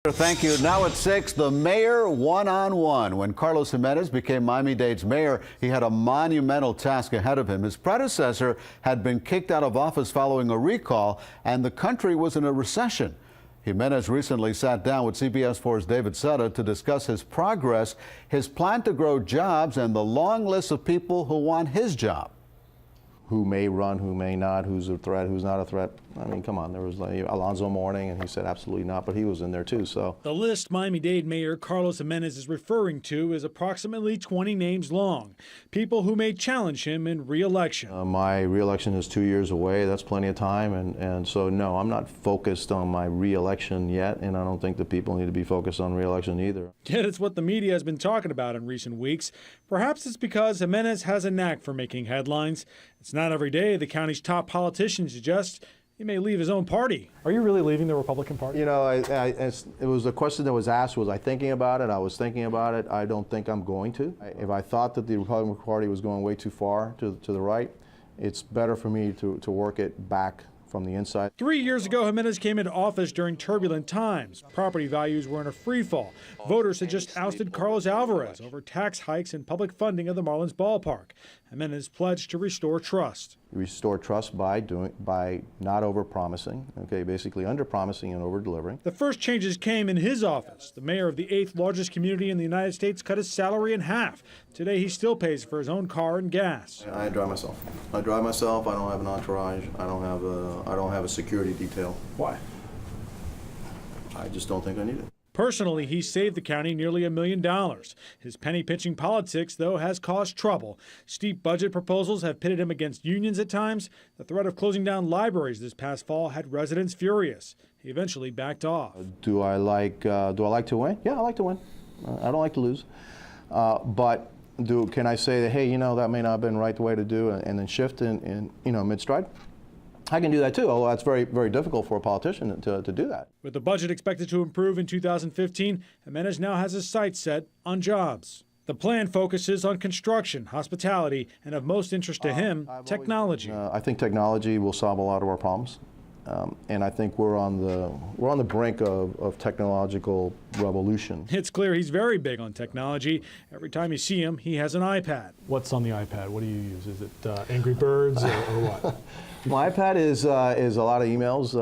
Thank you. Now at 6, the mayor one-on-one. When Carlos Gimenez became Miami-Dade's mayor, he had a monumental task ahead of him. His predecessor had been kicked out of office following a recall, and the country was in a recession. Gimenez recently sat down with CBS 4's David Sutter to discuss his progress, his plan to grow jobs, and the long list of people who want his job. Who may run, who may not, who's a threat, who's not a threat. I mean, come on, there was like Alonzo Mourning, and he said absolutely not, but he was in there too, so. The list Miami-Dade Mayor Carlos Gimenez is referring to is approximately 20 names long, people who may challenge him in re-election. My re-election is 2 years away. That's plenty of time, and so no, I'm not focused on my re-election yet, and I don't think the people need to be focused on re-election either. Yet it's what the media has been talking about in recent weeks. Perhaps it's because Gimenez has a knack for making headlines. It's not every day the county's top politician suggests he may leave his own party. Are you really leaving the Republican Party? You know, it was a question that was asked, was I thinking about it? I was thinking about it. I don't think I'm going to. If I thought that the Republican Party was going way too far to the right, it's better for me to work it back from the inside. 3 years ago, Gimenez came into office during turbulent times. Property values were in a free fall. Voters had just ousted Carlos Alvarez over tax hikes and public funding of the Marlins ballpark. Gimenez pledged to restore trust. Restore trust by not over-promising, okay, basically under-promising and over-delivering. The first changes came in his office. The mayor of the 8th largest community in the United States cut his salary in half. Today, he still pays for his own car and gas. I drive myself. I drive myself. I don't have an entourage. I don't have a security detail. Why? I just don't think I need it. Personally, he saved the county nearly $1 million. His penny-pinching politics, though, has caused trouble. Steep budget proposals have pitted him against unions at times. The threat of closing down libraries this past fall had residents furious. He eventually backed off. Do I like to win? Yeah, I like to win. I don't like to lose. But can I say that, hey, you know, that may not have been right the way to do, and then shift in mid-stride? I can do that too, although that's very, very difficult for a politician to do that. With the budget expected to improve in 2015, Gimenez now has his sights set on jobs. The plan focuses on construction, hospitality, and of most interest to him, technology. I think technology will solve a lot of our problems, and I think we're on the brink of technological revolution. It's clear he's very big on technology. Every time you see him, he has an iPad. What's on the iPad? What do you use? Is it Angry Birds or what? My iPad is a lot of emails.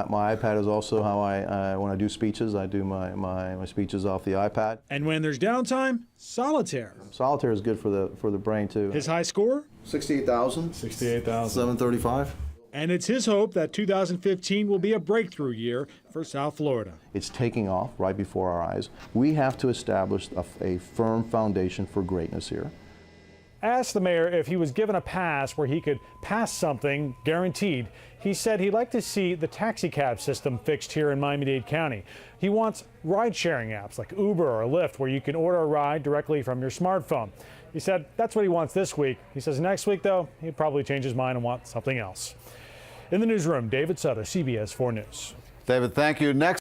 My iPad is also how when I do speeches, I do my speeches off the iPad. And when there's downtime, solitaire. Solitaire is good for the brain too. His high score? 68,000. 68,000. 735. And it's his hope that 2015 will be a breakthrough year for South Florida. It's taking off right before our eyes. We have to establish a firm foundation for greatness here. Asked the mayor if he was given a pass where he could pass something guaranteed. He said he'd like to see the taxi cab system fixed here in Miami-Dade County. He wants ride-sharing apps like Uber or Lyft where you can order a ride directly from your smartphone. He said that's what he wants this week. He says next week, though, he'd probably change his mind and want something else. In the newsroom, David Sutter, CBS 4 News. David, thank you. Next.